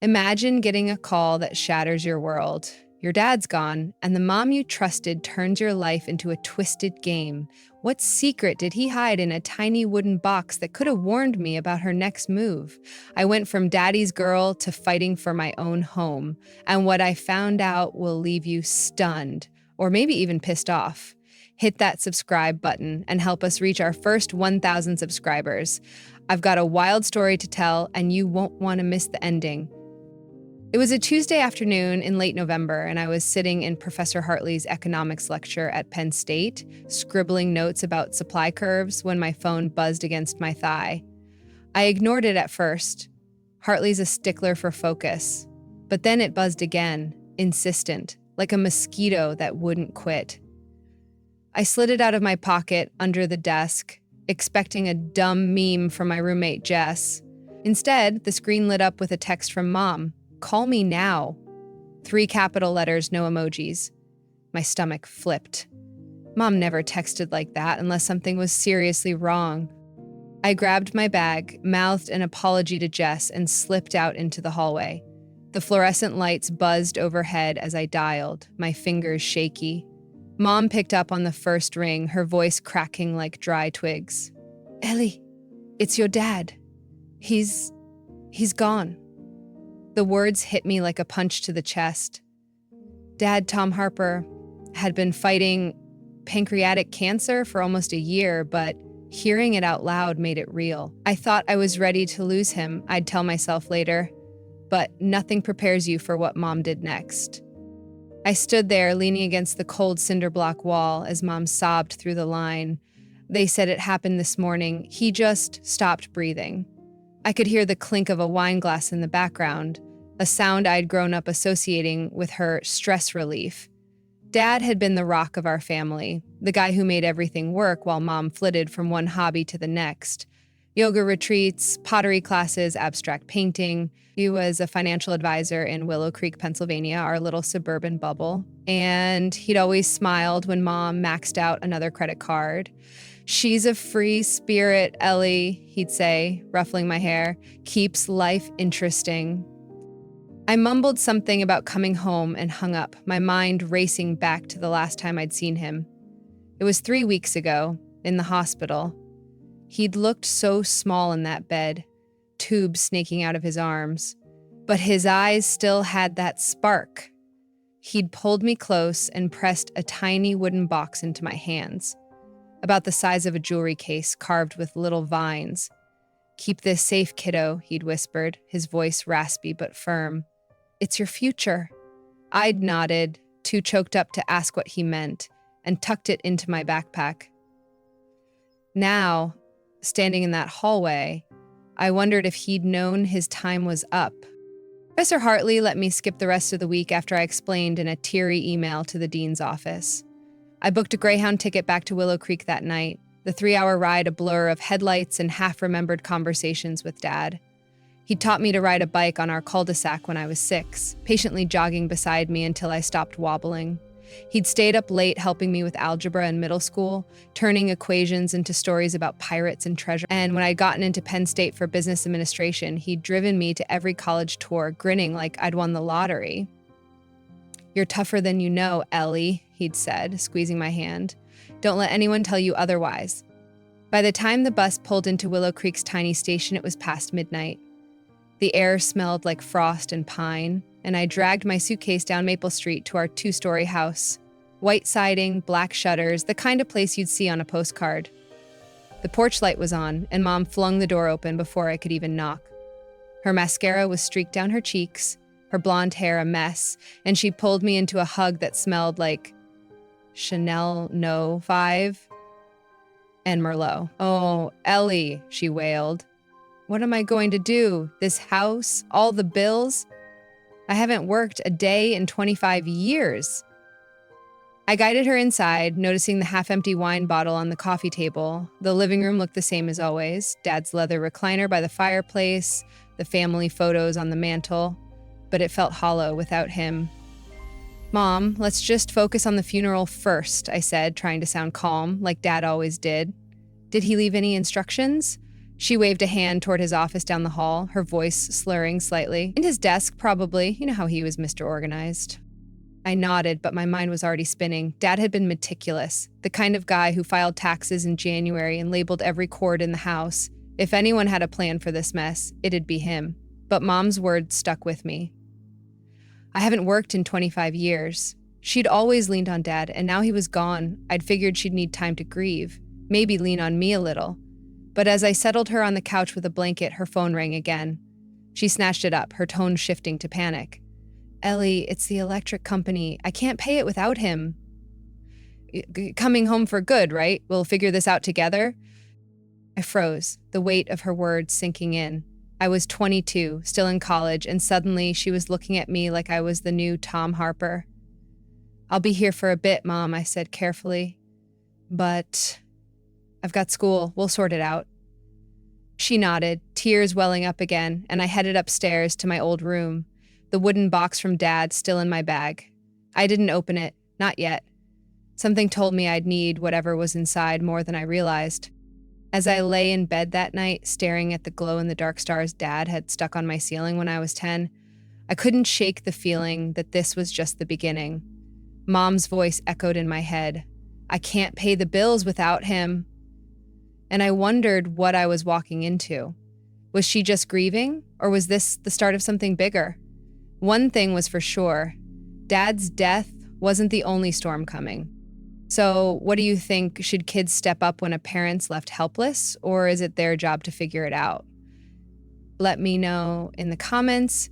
Imagine getting a call that shatters your world. Your dad's gone, and the mom you trusted turns your life into a twisted game. What secret did he hide in a tiny wooden box that could have warned me about her next move? I went from daddy's girl to fighting for my own home, and what I found out will leave you stunned, or maybe even pissed off. Hit that subscribe button and help us reach our first 1,000 subscribers. I've got a wild story to tell, and you won't want to miss the ending. It was a Tuesday afternoon in late November, and I was sitting in Professor Hartley's economics lecture at Penn State, scribbling notes about supply curves when my phone buzzed against my thigh. I ignored it at first. Hartley's a stickler for focus. But then it buzzed again, insistent, like a mosquito that wouldn't quit. I slid it out of my pocket under the desk, expecting a dumb meme from my roommate Jess. Instead, the screen lit up with a text from Mom. Call me now. 3 capital letters, no emojis. My stomach flipped. Mom never texted like that unless something was seriously wrong. I grabbed my bag, mouthed an apology to Jess, and slipped out into the hallway. The fluorescent lights buzzed overhead as I dialed, my fingers shaky. Mom picked up on the first ring, her voice cracking like dry twigs. Ellie, it's your dad. He's gone. The words hit me like a punch to the chest. Dad, Tom Harper, had been fighting pancreatic cancer for almost a year, but hearing it out loud made it real. I thought I was ready to lose him, I'd tell myself later, but nothing prepares you for what Mom did next. I stood there leaning against the cold cinder block wall as Mom sobbed through the line. They said it happened this morning. He just stopped breathing. I could hear the clink of a wine glass in the background, a sound I'd grown up associating with her stress relief. Dad had been the rock of our family, the guy who made everything work while Mom flitted from one hobby to the next. Yoga retreats, pottery classes, abstract painting. He was a financial advisor in Willow Creek, Pennsylvania, our little suburban bubble. And he'd always smiled when Mom maxed out another credit card. She's a free spirit, Ellie, he'd say, ruffling my hair. Keeps life interesting. I mumbled something about coming home and hung up, my mind racing back to the last time I'd seen him. It was 3 weeks ago, in the hospital. He'd looked so small in that bed, tubes snaking out of his arms, but his eyes still had that spark. He'd pulled me close and pressed a tiny wooden box into my hands, about the size of a jewelry case carved with little vines. Keep this safe, kiddo, he'd whispered, his voice raspy but firm. It's your future. I'd nodded, too choked up to ask what he meant, and tucked it into my backpack. Now, standing in that hallway, I wondered if he'd known his time was up. Professor Hartley let me skip the rest of the week after I explained in a teary email to the dean's office. I booked a Greyhound ticket back to Willow Creek that night, the 3-hour ride a blur of headlights and half-remembered conversations with Dad. He taught me to ride a bike on our cul-de-sac when I was 6, patiently jogging beside me until I stopped wobbling. He'd stayed up late helping me with algebra in middle school, turning equations into stories about pirates and treasure. And when I'd gotten into Penn State for business administration, he'd driven me to every college tour, grinning like I'd won the lottery. You're tougher than you know, Ellie, he'd said, squeezing my hand. Don't let anyone tell you otherwise. By the time the bus pulled into Willow Creek's tiny station, it was past midnight. The air smelled like frost and pine, and I dragged my suitcase down Maple Street to our 2-story house. White siding, black shutters, the kind of place you'd see on a postcard. The porch light was on, and Mom flung the door open before I could even knock. Her mascara was streaked down her cheeks, her blonde hair a mess, and she pulled me into a hug that smelled like Chanel No. 5 and Merlot. Oh, Ellie, she wailed. What am I going to do? This house? All the bills? I haven't worked a day in 25 years. I guided her inside, noticing the half-empty wine bottle on the coffee table. The living room looked the same as always. Dad's leather recliner by the fireplace, the family photos on the mantle, but it felt hollow without him. Mom, let's just focus on the funeral first, I said, trying to sound calm, like Dad always did. Did he leave any instructions? She waved a hand toward his office down the hall, her voice slurring slightly. "In his desk, probably. You know how he was Mr. Organized." I nodded, but my mind was already spinning. Dad had been meticulous, the kind of guy who filed taxes in January and labeled every cord in the house. If anyone had a plan for this mess, it'd be him. But Mom's words stuck with me. I haven't worked in 25 years. She'd always leaned on Dad, and now he was gone. I'd figured she'd need time to grieve, maybe lean on me a little. But as I settled her on the couch with a blanket, her phone rang again. She snatched it up, her tone shifting to panic. "Ellie, it's the electric company. I can't pay it without him." "Coming home for good, right? We'll figure this out together?" I froze, the weight of her words sinking in. I was 22, still in college, and suddenly she was looking at me like I was the new Tom Harper. "I'll be here for a bit, Mom," I said carefully. "But I've got school. We'll sort it out." She nodded, tears welling up again, and I headed upstairs to my old room, the wooden box from Dad still in my bag. I didn't open it, not yet. Something told me I'd need whatever was inside more than I realized. As I lay in bed that night, staring at the glow-in-the-dark stars Dad had stuck on my ceiling when I was 10, I couldn't shake the feeling that this was just the beginning. Mom's voice echoed in my head. "I can't pay the bills without him." And I wondered what I was walking into. Was she just grieving, or was this the start of something bigger? One thing was for sure. Dad's death wasn't the only storm coming. So what do you think? Should kids step up when a parent's left helpless, or is it their job to figure it out? Let me know in the comments.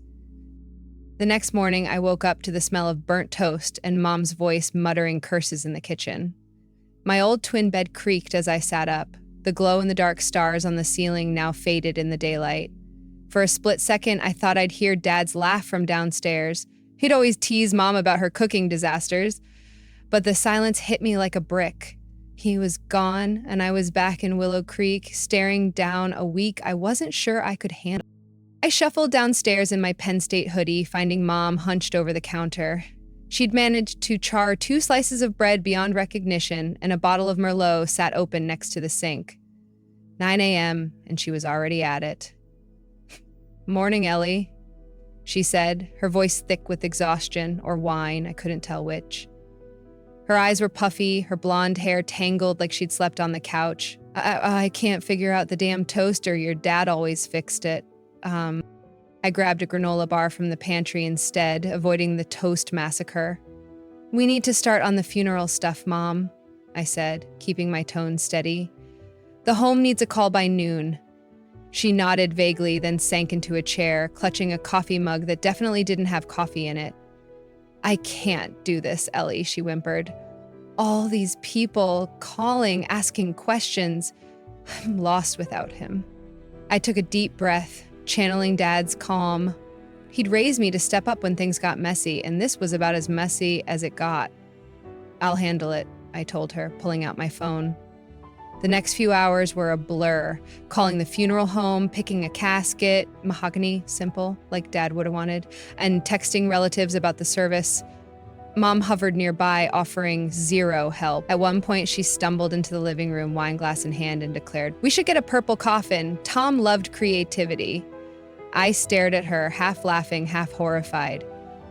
The next morning, I woke up to the smell of burnt toast and Mom's voice muttering curses in the kitchen. My old twin bed creaked as I sat up. The glow-in-the-dark stars on the ceiling now faded in the daylight. For a split second, I thought I'd hear Dad's laugh from downstairs. He'd always tease Mom about her cooking disasters. But the silence hit me like a brick. He was gone, and I was back in Willow Creek, staring down a week I wasn't sure I could handle. I shuffled downstairs in my Penn State hoodie, finding Mom hunched over the counter. She'd managed to char 2 slices of bread beyond recognition, and a bottle of Merlot sat open next to the sink. 9 a.m., and she was already at it. "Morning, Ellie," she said, her voice thick with exhaustion or wine, I couldn't tell which. Her eyes were puffy, her blonde hair tangled like she'd slept on the couch. I can't figure out the damn toaster. Your dad always fixed it." I grabbed a granola bar from the pantry instead, avoiding the toast massacre. "We need to start on the funeral stuff, Mom," I said, keeping my tone steady. "The home needs a call by noon." She nodded vaguely, then sank into a chair, clutching a coffee mug that definitely didn't have coffee in it. "I can't do this, Ellie," she whimpered. "All these people calling, asking questions. I'm lost without him." I took a deep breath, channeling Dad's calm. He'd raised me to step up when things got messy, and this was about as messy as it got. "I'll handle it," I told her, pulling out my phone. The next few hours were a blur, calling the funeral home, picking a casket, mahogany, simple, like Dad would have wanted, and texting relatives about the service. Mom hovered nearby, offering zero help. At one point, she stumbled into the living room, wine glass in hand, and declared, "We should get a purple coffin. Tom loved creativity." I stared at her, half laughing, half horrified.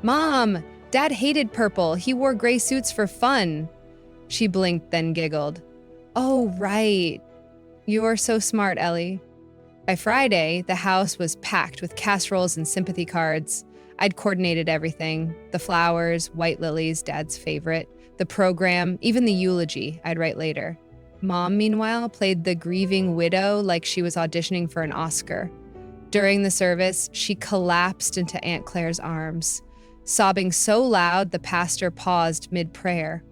"Mom, Dad hated purple. He wore gray suits for fun." She blinked, then giggled. "Oh, right. You're so smart, Ellie." By Friday, the house was packed with casseroles and sympathy cards. I'd coordinated everything. The flowers, white lilies, Dad's favorite, the program, even the eulogy I'd write later. Mom, meanwhile, played the grieving widow like she was auditioning for an Oscar. During the service, she collapsed into Aunt Claire's arms, sobbing so loud the pastor paused mid-prayer.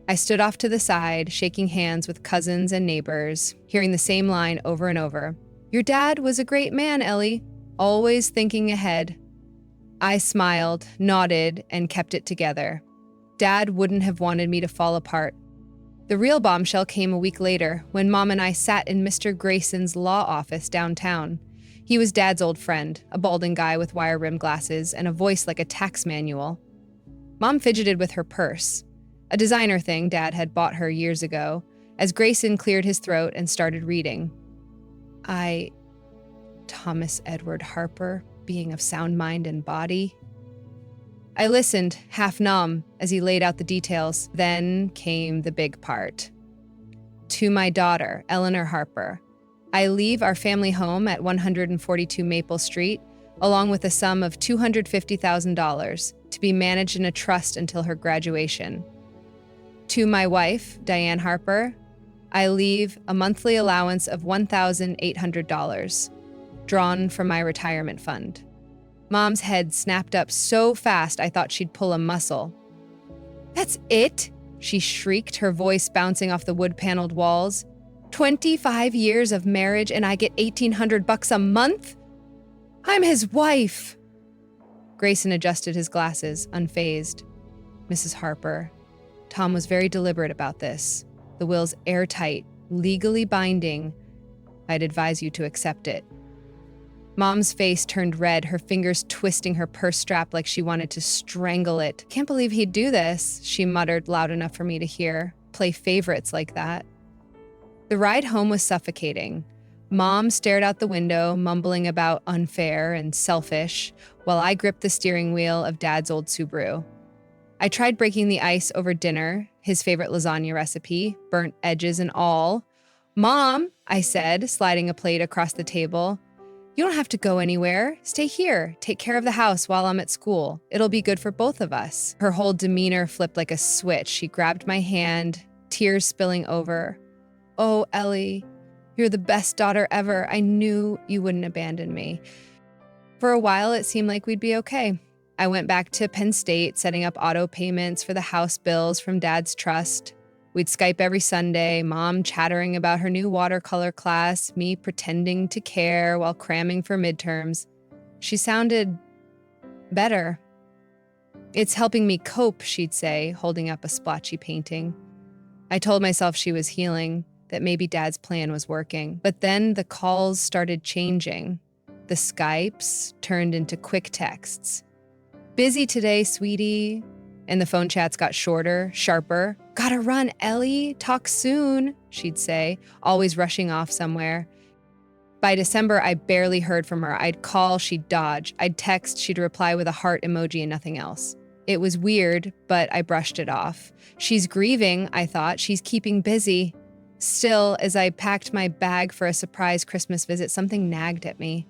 I stood off to the side, shaking hands with cousins and neighbors, hearing the same line over and over. "Your dad was a great man, Ellie, always thinking ahead." I smiled, nodded, and kept it together. Dad wouldn't have wanted me to fall apart. The real bombshell came a week later, when Mom and I sat in Mr. Grayson's law office downtown. He was Dad's old friend, a balding guy with wire-rimmed glasses and a voice like a tax manual. Mom fidgeted with her purse, a designer thing Dad had bought her years ago, as Grayson cleared his throat and started reading. Thomas Edward Harper, being of sound mind and body. I listened, half numb, as he laid out the details. Then came the big part. To my daughter, Eleanor Harper, I leave our family home at 142 Maple Street, along with a sum of $250,000 to be managed in a trust until her graduation. To my wife, Diane Harper, I leave a monthly allowance of $1,800, drawn from my retirement fund. Mom's head snapped up so fast I thought she'd pull a muscle. That's it? She shrieked, her voice bouncing off the wood-paneled walls. 25 years of marriage and I get $1,800 a month? I'm his wife. Grayson adjusted his glasses, unfazed. Mrs. Harper, Tom was very deliberate about this. The will's airtight, legally binding. I'd advise you to accept it. Mom's face turned red, her fingers twisting her purse strap like she wanted to strangle it. Can't believe he'd do this, she muttered loud enough for me to hear. Play favorites like that. The ride home was suffocating. Mom stared out the window, mumbling about unfair and selfish, while I gripped the steering wheel of Dad's old Subaru. I tried breaking the ice over dinner, his favorite lasagna recipe, burnt edges and all. Mom, I said, sliding a plate across the table. You don't have to go anywhere. Stay here. Take care of the house while I'm at school. It'll be good for both of us. Her whole demeanor flipped like a switch. She grabbed my hand, tears spilling over. Oh, Ellie, you're the best daughter ever. I knew you wouldn't abandon me. For a while, it seemed like we'd be okay. I went back to Penn State, setting up auto payments for the house bills from Dad's trust. We'd Skype every Sunday, Mom chattering about her new watercolor class, me pretending to care while cramming for midterms. She sounded better. It's helping me cope, she'd say, holding up a splotchy painting. I told myself she was healing, that maybe Dad's plan was working. But then the calls started changing. The Skypes turned into quick texts. Busy today, sweetie. And the phone chats got shorter, sharper. Gotta run, Ellie. Talk soon, she'd say, always rushing off somewhere. By December, I barely heard from her. I'd call, she'd dodge. I'd text, she'd reply with a heart emoji and nothing else. It was weird, but I brushed it off. She's grieving, I thought. She's keeping busy. Still, as I packed my bag for a surprise Christmas visit, something nagged at me.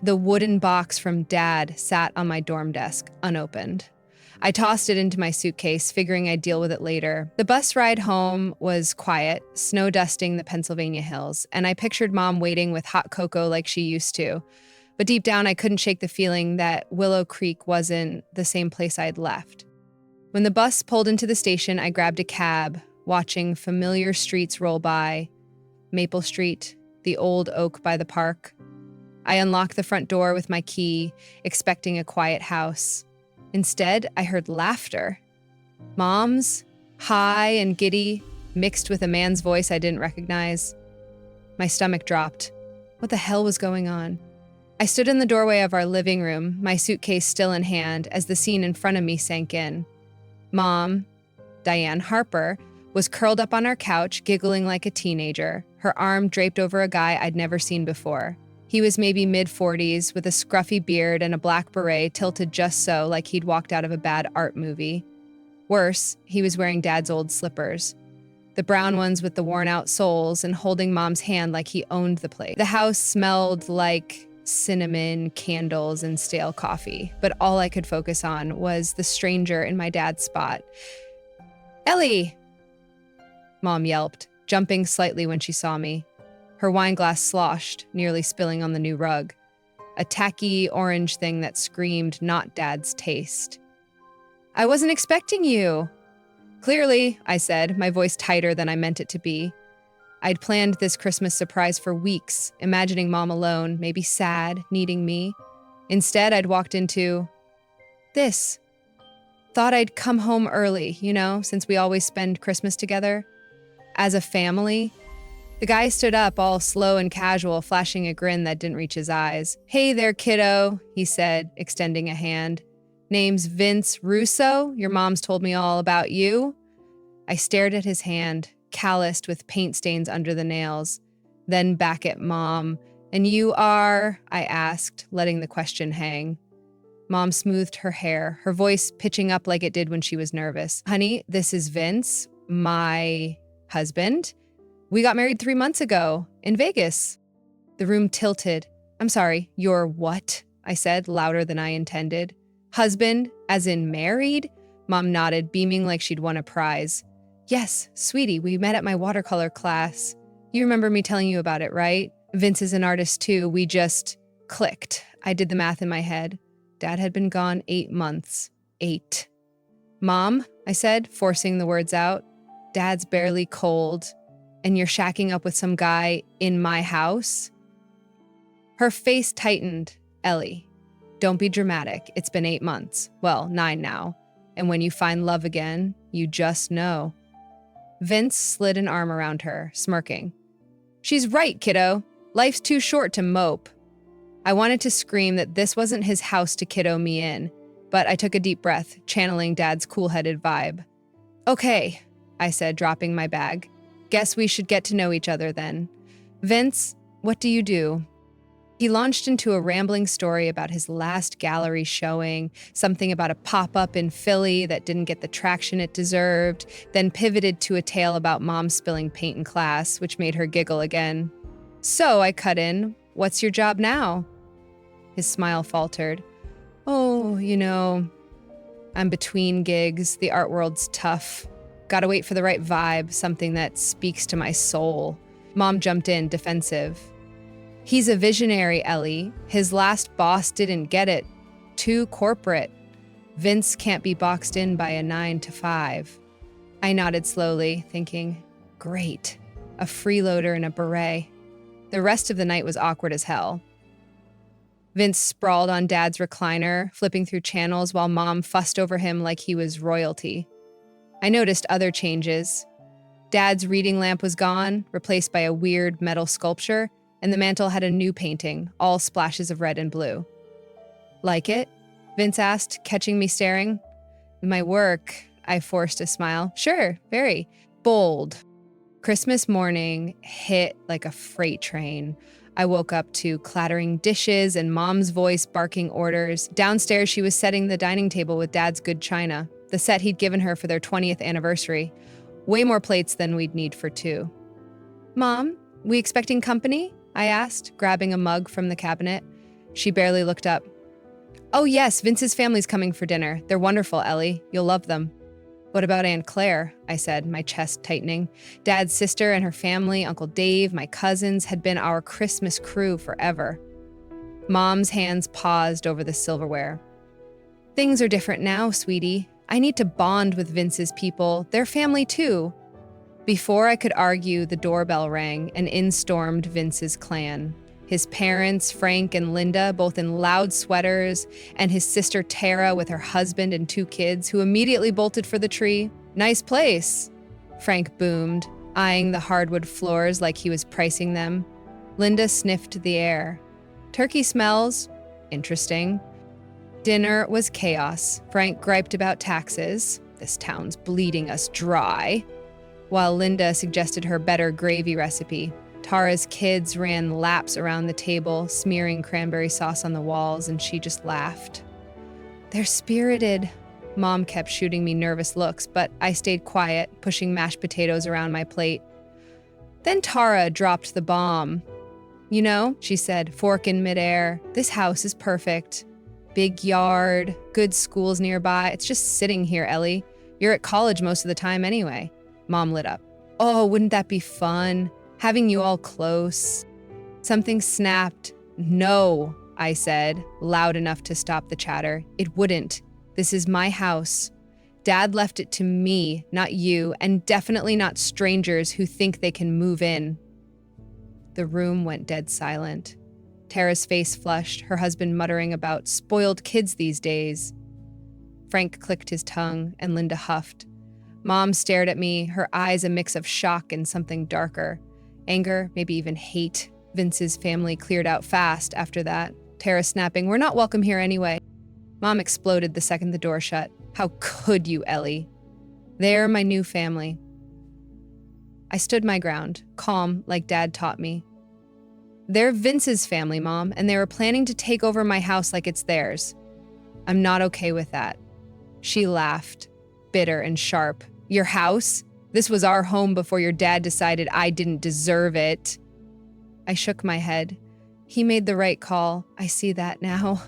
The wooden box from Dad sat on my dorm desk, unopened. I tossed it into my suitcase, figuring I'd deal with it later. The bus ride home was quiet, snow dusting the Pennsylvania hills, and I pictured Mom waiting with hot cocoa like she used to. But deep down, I couldn't shake the feeling that Willow Creek wasn't the same place I'd left. When the bus pulled into the station, I grabbed a cab, watching familiar streets roll by. Maple Street, the old oak by the park. I unlocked the front door with my key, expecting a quiet house. Instead, I heard laughter. Mom's, high and giddy, mixed with a man's voice I didn't recognize. My stomach dropped. What the hell was going on? I stood in the doorway of our living room, my suitcase still in hand, as the scene in front of me sank in. Mom, Diane Harper, was curled up on our couch, giggling like a teenager, her arm draped over a guy I'd never seen before. He was maybe mid-40s, with a scruffy beard and a black beret tilted just so, like he'd walked out of a bad art movie. Worse, he was wearing Dad's old slippers. The brown ones with the worn-out soles, and holding Mom's hand like he owned the place. The house smelled like cinnamon, candles, and stale coffee, but all I could focus on was the stranger in my dad's spot. Ellie! Mom yelped, jumping slightly when she saw me. Her wine glass sloshed, nearly spilling on the new rug. A tacky orange thing that screamed not Dad's taste. I wasn't expecting you. Clearly, I said, my voice tighter than I meant it to be. I'd planned this Christmas surprise for weeks, imagining Mom alone, maybe sad, needing me. Instead, I'd walked into this. Thought I'd come home early, since we always spend Christmas together. As a family. The guy stood up, all slow and casual, flashing a grin that didn't reach his eyes. Hey there, kiddo, he said, extending a hand. Name's Vince Russo. Your mom's told me all about you. I stared at his hand, calloused with paint stains under the nails. then back at Mom. "And you are?" I asked, letting the question hang. Mom smoothed her hair, her voice pitching up like it did when she was nervous. "Honey, this is Vince, my husband. We got married 3 months ago in Vegas." The room tilted. "I'm sorry, your what?" I said, louder than I intended. "Husband, as in married?" Mom nodded, beaming like she'd won a prize. "Yes, sweetie, we met at my watercolor class. You remember me telling you about it, right? Vince is an artist too. We just clicked." I did the math in my head. Dad had been gone 8 months. 8. "Mom," I said, forcing the words out, "Dad's barely cold, and you're shacking up with some guy in my house?" Her face tightened. "Ellie, don't be dramatic. It's been 8 months. Well, 9 now. And when you find love again, you just know." Vince slid an arm around her, smirking. "She's right, kiddo. Life's too short to mope." I wanted to scream that this wasn't his house to kiddo me in, but I took a deep breath, channeling Dad's cool-headed vibe. "Okay," I said, dropping my bag. "Guess we should get to know each other then. Vince, what do you do?" He launched into a rambling story about his last gallery showing, something about a pop-up in Philly that didn't get the traction it deserved, then pivoted to a tale about Mom spilling paint in class, which made her giggle again. "So," I cut in, "what's your job now?" His smile faltered. "Oh, I'm between gigs. The art world's tough. Gotta wait for the right vibe, something that speaks to my soul." Mom jumped in, defensive. "He's a visionary, Ellie. His last boss didn't get it. Too corporate. Vince can't be boxed in by a 9 to 5. I nodded slowly, thinking, great, a freeloader in a beret. The rest of the night was awkward as hell. Vince sprawled on Dad's recliner, flipping through channels while Mom fussed over him like he was royalty. I noticed other changes. Dad's reading lamp was gone, replaced by a weird metal sculpture, and the mantel had a new painting, all splashes of red and blue. "Like it?" Vince asked, catching me staring. "My work," I forced a smile. "Sure, very. Bold." Christmas morning hit like a freight train. I woke up to clattering dishes and Mom's voice barking orders. Downstairs, she was setting the dining table with Dad's good china, the set he'd given her for their 20th anniversary. Way more plates than we'd need for 2. "Mom, we expecting company?" I asked, grabbing a mug from the cabinet. She barely looked up. "Oh yes, Vince's family's coming for dinner. They're wonderful, Ellie. You'll love them." "What about Aunt Claire?" I said, my chest tightening. Dad's sister and her family, Uncle Dave, my cousins, had been our Christmas crew forever. Mom's hands paused over the silverware. "Things are different now, sweetie. I need to bond with Vince's people. They're family too." Before I could argue, the doorbell rang, and in stormed Vince's clan. His parents, Frank and Linda, both in loud sweaters, and his sister Tara with her husband and 2 kids, who immediately bolted for the tree. "Nice place," Frank boomed, eyeing the hardwood floors like he was pricing them. Linda sniffed the air. "Turkey smells. Interesting." Dinner was chaos. Frank griped about taxes. "This town's bleeding us dry." While Linda suggested her better gravy recipe. Tara's kids ran laps around the table, smearing cranberry sauce on the walls, and she just laughed. "They're spirited." Mom kept shooting me nervous looks, but I stayed quiet, pushing mashed potatoes around my plate. Then Tara dropped the bomb. She said, fork in midair, "This house is perfect. Big yard, good schools nearby. It's just sitting here, Ellie. You're at college most of the time anyway." Mom lit up. "Oh, wouldn't that be fun? Having you all close." Something snapped. "No," I said, loud enough to stop the chatter. "It wouldn't. This is my house. Dad left it to me, not you, and definitely not strangers who think they can move in." The room went dead silent. Tara's face flushed, her husband muttering about spoiled kids these days. Frank clicked his tongue, and Linda huffed. Mom stared at me, her eyes a mix of shock and something darker. Anger, maybe even hate. Vince's family cleared out fast after that. Tara snapping, "We're not welcome here anyway." Mom exploded the second the door shut. "How could you, Ellie? They're my new family." I stood my ground, calm like Dad taught me. They're Vince's family, Mom, and they were planning to take over my house like it's theirs. I'm not okay with that. She laughed, bitter and sharp. Your house? This was our home before your dad decided I didn't deserve it. I shook my head. He made the right call. I see that now.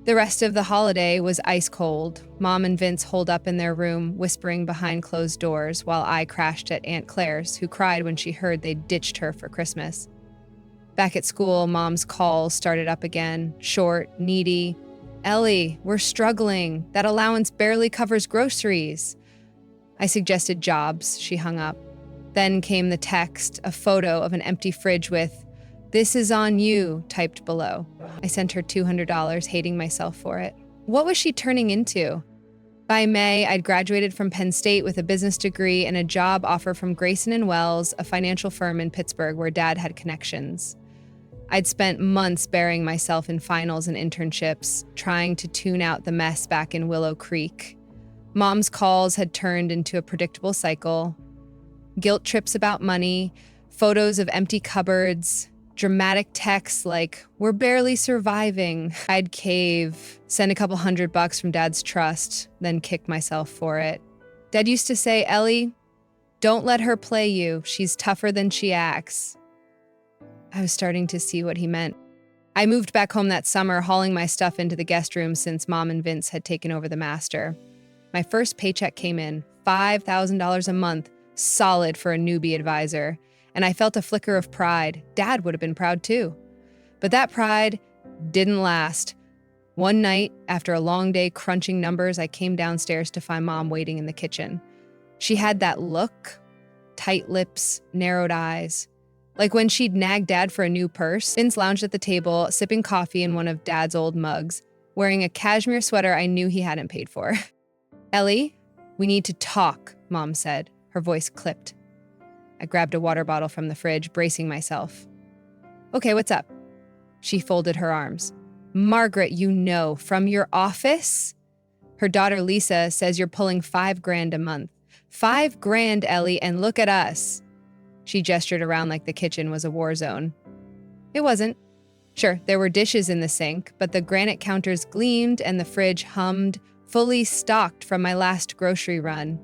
The rest of the holiday was ice cold. Mom and Vince holed up in their room, whispering behind closed doors, while I crashed at Aunt Claire's, who cried when she heard they'd ditched her for Christmas. Back at school, Mom's calls started up again, short, needy. Ellie, we're struggling. That allowance barely covers groceries. I suggested jobs. She hung up. Then came the text, a photo of an empty fridge with, "This is on you," typed below. I sent her $200, hating myself for it. What was she turning into? By May, I'd graduated from Penn State with a business degree and a job offer from Grayson & Wells, a financial firm in Pittsburgh where Dad had connections. I'd spent months burying myself in finals and internships, trying to tune out the mess back in Willow Creek. Mom's calls had turned into a predictable cycle. Guilt trips about money, photos of empty cupboards, dramatic texts like, "We're barely surviving." I'd cave, send a couple $100 from Dad's trust, then kick myself for it. Dad used to say, "Ellie, don't let her play you. She's tougher than she acts." I was starting to see what he meant. I moved back home that summer, hauling my stuff into the guest room since Mom and Vince had taken over the master. My first paycheck came in, $5,000 a month, solid for a newbie advisor, and I felt a flicker of pride. Dad would have been proud too. But that pride didn't last. One night, after a long day crunching numbers, I came downstairs to find Mom waiting in the kitchen. She had that look, tight lips, narrowed eyes. Like when she'd nagged Dad for a new purse. Vince lounged at the table, sipping coffee in one of Dad's old mugs, wearing a cashmere sweater I knew he hadn't paid for. "Ellie, we need to talk," Mom said. Her voice clipped. I grabbed a water bottle from the fridge, bracing myself. "Okay, what's up?" She folded her arms. "Margaret, you know, from your office? Her daughter Lisa says you're pulling $5,000 a month. $5,000, Ellie, and look at us." She gestured around like the kitchen was a war zone. It wasn't. Sure, there were dishes in the sink, but the granite counters gleamed and the fridge hummed, fully stocked from my last grocery run.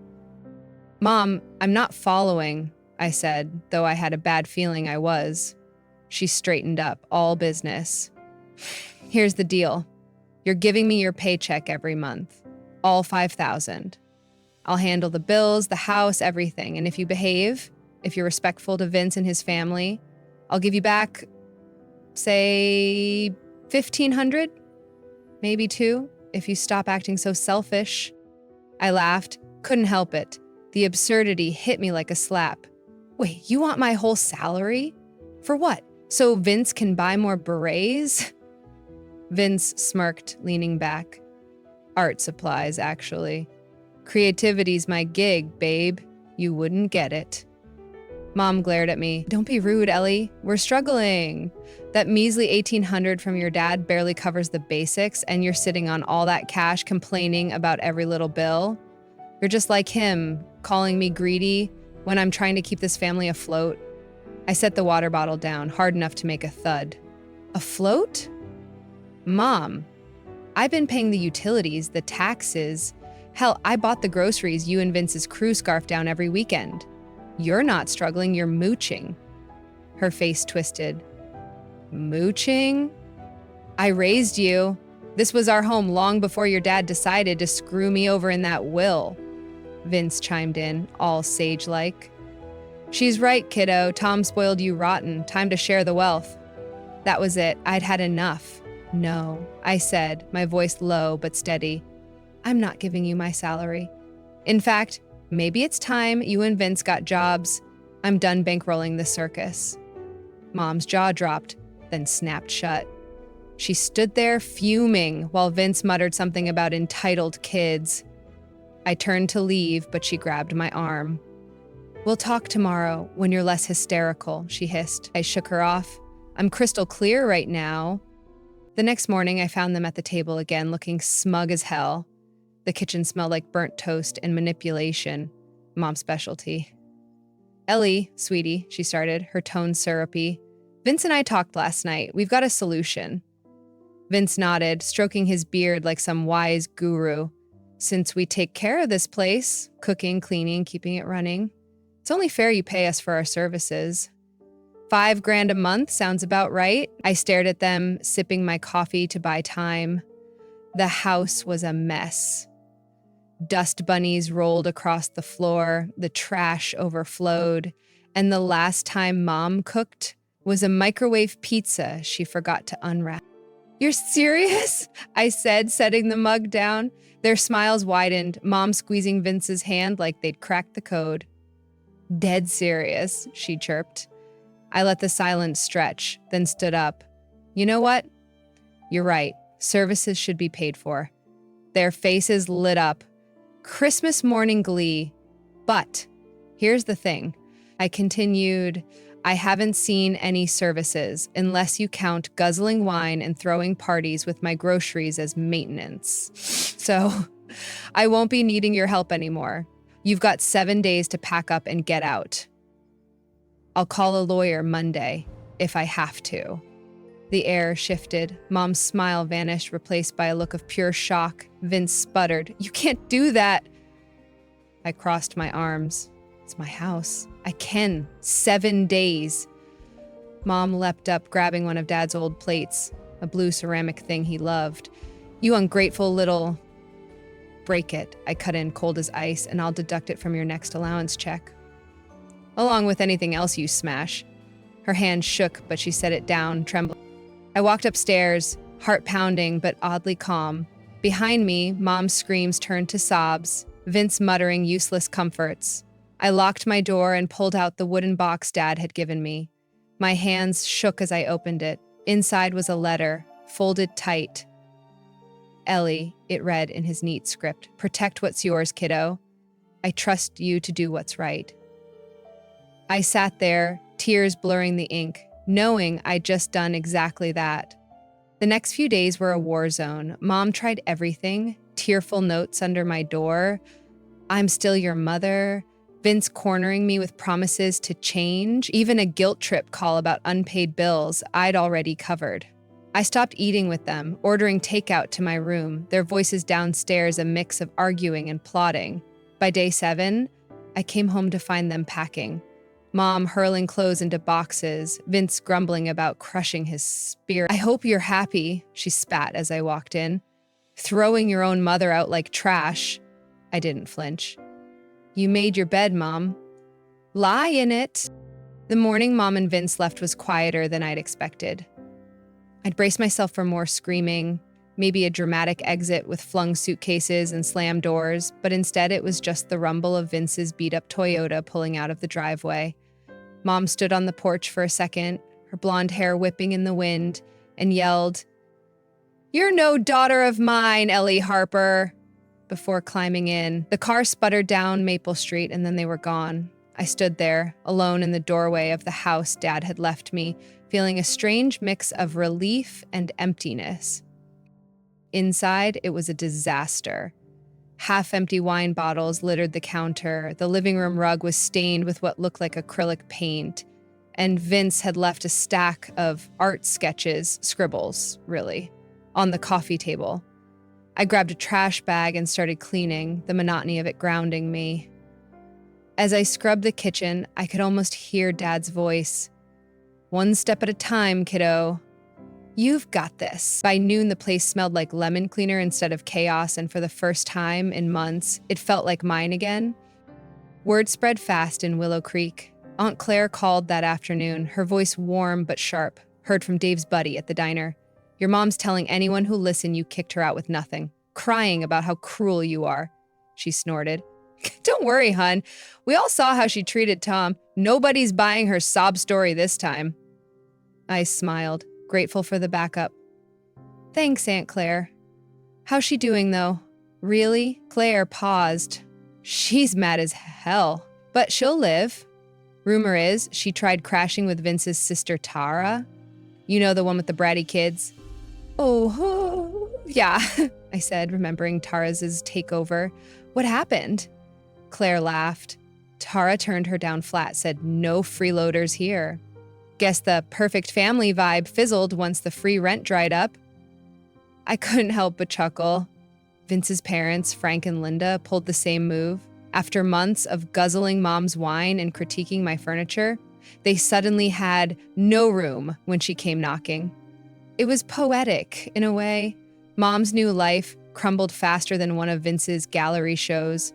"Mom, I'm not following," I said, though I had a bad feeling I was. She straightened up, all business. "Here's the deal. You're giving me your paycheck every month, all $5,000. I'll handle the bills, the house, everything, and if you behave, if you're respectful to Vince and his family, I'll give you back, say, $1,500, maybe $2,000, if you stop acting so selfish." I laughed, couldn't help it. The absurdity hit me like a slap. Wait, you want my whole salary? For what? So Vince can buy more berets? Vince smirked, leaning back. "Art supplies, actually. Creativity's my gig, babe. You wouldn't get it." Mom glared at me. "Don't be rude, Ellie. We're struggling. That measly $1,800 from your dad barely covers the basics, and you're sitting on all that cash complaining about every little bill. You're just like him, calling me greedy when I'm trying to keep this family afloat." I set the water bottle down, hard enough to make a thud. "Afloat? Mom, I've been paying the utilities, the taxes. Hell, I bought the groceries you and Vince's crew scarf down every weekend. You're not struggling, you're mooching." Her face twisted. "Mooching? I raised you. This was our home long before your dad decided to screw me over in that will." Vince chimed in, all sage-like. "She's right, kiddo. Tom spoiled you rotten. Time to share the wealth." That was it. I'd had enough. "No," I said, my voice low but steady. "I'm not giving you my salary. In fact, maybe it's time you and Vince got jobs. I'm done bankrolling this circus." Mom's jaw dropped, then snapped shut. She stood there fuming while Vince muttered something about entitled kids. I turned to leave, but she grabbed my arm. "We'll talk tomorrow when you're less hysterical," she hissed. I shook her off. "I'm crystal clear right now." The next morning, I found them at the table again, looking smug as hell. The kitchen smelled like burnt toast and manipulation, Mom's specialty. "Ellie, sweetie," she started, her tone syrupy. Vince and I talked last night. We've got a solution. Vince nodded, stroking his beard like some wise guru. Since we take care of this place, cooking, cleaning, keeping it running, it's only fair you pay us for our services. $5,000 a month sounds about right. I stared at them, sipping my coffee to buy time. The house was a mess. Dust bunnies rolled across the floor, the trash overflowed, and the last time Mom cooked was a microwave pizza she forgot to unwrap. "You're serious?" I said, setting the mug down. Their smiles widened, Mom squeezing Vince's hand like they'd cracked the code. "Dead serious," she chirped. I let the silence stretch, then stood up. "You know what? You're right. Services should be paid for." Their faces lit up. Christmas morning glee. "But here's the thing," I continued. "I haven't seen any services unless you count guzzling wine and throwing parties with my groceries as maintenance. So I won't be needing your help anymore. You've got 7 days to pack up and get out. I'll call a lawyer Monday if I have to." The air shifted. Mom's smile vanished, replaced by a look of pure shock. Vince sputtered, "You can't do that." I crossed my arms. "It's my house. I can. 7 days." Mom leapt up, grabbing one of Dad's old plates, a blue ceramic thing he loved. "You ungrateful little—" "Break it," I cut in, cold as ice, "and I'll deduct it from your next allowance check. Along with anything else you smash." Her hand shook, but she set it down, trembling. I walked upstairs, heart pounding but oddly calm. Behind me, Mom's screams turned to sobs, Vince muttering useless comforts. I locked my door and pulled out the wooden box Dad had given me. My hands shook as I opened it. Inside was a letter, folded tight. "Ellie," it read in his neat script, "protect what's yours, kiddo. I trust you to do what's right." I sat there, tears blurring the ink, knowing I'd just done exactly that. The next few days were a war zone. Mom tried everything, tearful notes under my door, "I'm still your mother," Vince cornering me with promises to change, even a guilt trip call about unpaid bills I'd already covered. I stopped eating with them, ordering takeout to my room, their voices downstairs a mix of arguing and plotting. By day 7, I came home to find them packing. Mom hurling clothes into boxes, Vince grumbling about crushing his spirit. "I hope you're happy," she spat as I walked in. "Throwing your own mother out like trash." I didn't flinch. "You made your bed, Mom. Lie in it." The morning Mom and Vince left was quieter than I'd expected. I'd braced myself for more screaming, maybe a dramatic exit with flung suitcases and slammed doors, but instead it was just the rumble of Vince's beat-up Toyota pulling out of the driveway. Mom stood on the porch for a second, her blonde hair whipping in the wind, and yelled, "You're no daughter of mine, Ellie Harper," before climbing in. The car sputtered down Maple Street, and then they were gone. I stood there, alone in the doorway of the house Dad had left me, feeling a strange mix of relief and emptiness. Inside, it was a disaster. Half-empty wine bottles littered the counter, the living room rug was stained with what looked like acrylic paint, and Vince had left a stack of art sketches, scribbles, really, on the coffee table. I grabbed a trash bag and started cleaning, the monotony of it grounding me. As I scrubbed the kitchen, I could almost hear Dad's voice. "One step at a time, kiddo. You've got this." By noon, the place smelled like lemon cleaner instead of chaos, and for the first time in months, it felt like mine again. Word spread fast in Willow Creek. Aunt Claire called that afternoon, her voice warm but sharp, heard from Dave's buddy at the diner. "Your mom's telling anyone who listened you kicked her out with nothing, crying about how cruel you are," she snorted. "Don't worry, hun. We all saw how she treated Tom. Nobody's buying her sob story this time." I smiled, grateful for the backup. "Thanks, Aunt Claire. How's she doing, though?" "Really?" Claire paused. "She's mad as hell, but she'll live. Rumor is she tried crashing with Vince's sister Tara. You know, the one with the bratty kids." Oh, yeah," I said, remembering Tara's takeover. "What happened?" Claire laughed. "Tara turned her down flat, said no freeloaders here." Guess the perfect family vibe fizzled once the free rent dried up. I couldn't help but chuckle. Vince's parents, Frank and Linda, pulled the same move. After months of guzzling mom's wine and critiquing my furniture, they suddenly had no room when she came knocking. It was poetic, in a way. Mom's new life crumbled faster than one of Vince's gallery shows.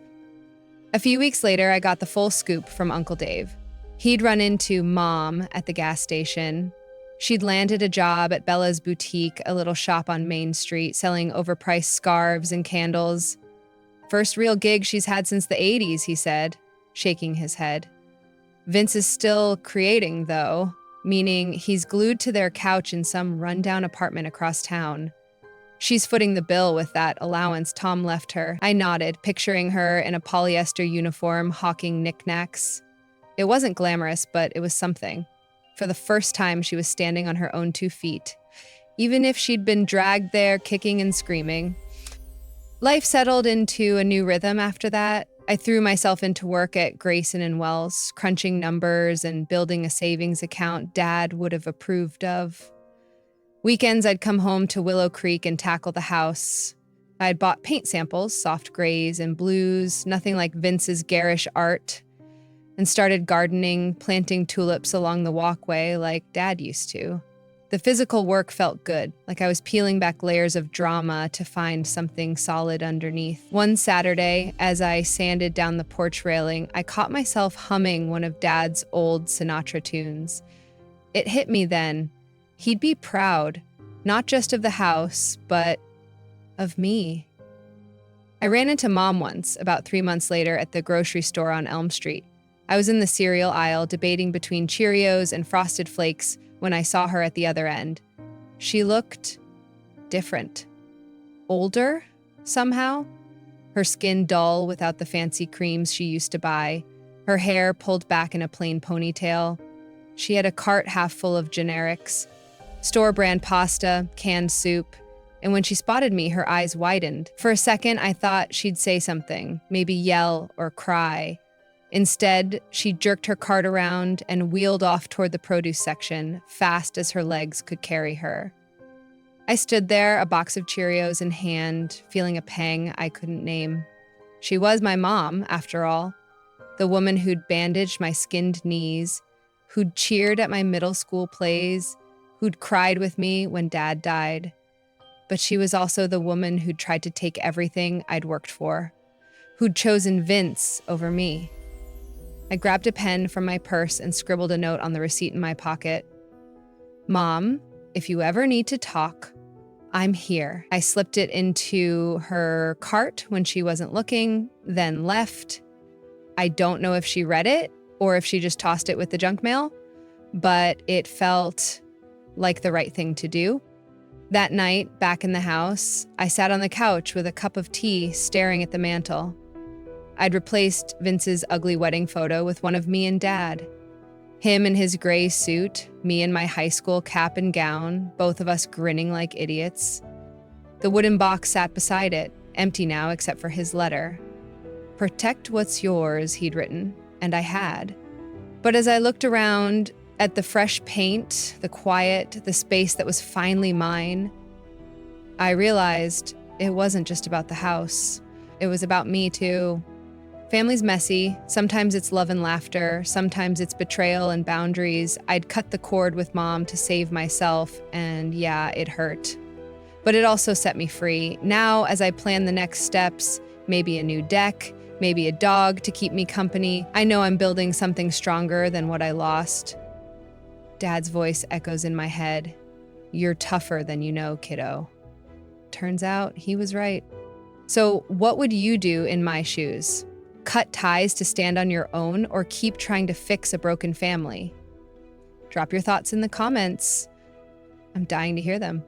A few weeks later, I got the full scoop from Uncle Dave. He'd run into Mom at the gas station. She'd landed a job at Bella's Boutique, a little shop on Main Street, selling overpriced scarves and candles. First real gig she's had since the 80s, he said, shaking his head. Vince is still creating, though, meaning he's glued to their couch in some rundown apartment across town. She's footing the bill with that allowance Tom left her. I nodded, picturing her in a polyester uniform, hawking knickknacks. It wasn't glamorous, but it was something. For the first time, she was standing on her own 2 feet, even if she'd been dragged there kicking and screaming. Life settled into a new rhythm after that. I threw myself into work at Grayson and Wells, crunching numbers and building a savings account Dad would have approved of. Weekends, I'd come home to Willow Creek and tackle the house. I'd bought paint samples, soft grays and blues, nothing like Vince's garish art, and started gardening, planting tulips along the walkway like Dad used to. The physical work felt good, like I was peeling back layers of drama to find something solid underneath. One Saturday, as I sanded down the porch railing, I caught myself humming one of Dad's old Sinatra tunes. It hit me then. He'd be proud, not just of the house, but of me. I ran into Mom once, about 3 months later, at the grocery store on Elm Street. I was in the cereal aisle debating between Cheerios and Frosted Flakes when I saw her at the other end. She looked different. Older, somehow. Her skin dull without the fancy creams she used to buy. Her hair pulled back in a plain ponytail. She had a cart half full of generics. Store-brand pasta, canned soup. And when she spotted me, her eyes widened. For a second, I thought she'd say something, maybe yell or cry. Instead, she jerked her cart around and wheeled off toward the produce section, fast as her legs could carry her. I stood there, a box of Cheerios in hand, feeling a pang I couldn't name. She was my mom, after all, the woman who'd bandaged my skinned knees, who'd cheered at my middle school plays, who'd cried with me when Dad died. But she was also the woman who'd tried to take everything I'd worked for, who'd chosen Vince over me. I grabbed a pen from my purse and scribbled a note on the receipt in my pocket. Mom, if you ever need to talk, I'm here. I slipped it into her cart when she wasn't looking, then left. I don't know if she read it or if she just tossed it with the junk mail, but it felt like the right thing to do. That night, back in the house, I sat on the couch with a cup of tea staring at the mantel. I'd replaced Vince's ugly wedding photo with one of me and Dad. Him in his gray suit, me in my high school cap and gown, both of us grinning like idiots. The wooden box sat beside it, empty now except for his letter. Protect what's yours, he'd written, and I had. But as I looked around at the fresh paint, the quiet, the space that was finally mine, I realized it wasn't just about the house. It was about me, too. Family's messy. Sometimes it's love and laughter. Sometimes it's betrayal and boundaries. I'd cut the cord with Mom to save myself, and yeah, it hurt. But it also set me free. Now, as I plan the next steps, maybe a new deck, maybe a dog to keep me company, I know I'm building something stronger than what I lost. Dad's voice echoes in my head. You're tougher than you know, kiddo. Turns out he was right. So what would you do in my shoes? Cut ties to stand on your own or keep trying to fix a broken family? Drop your thoughts in the comments. I'm dying to hear them.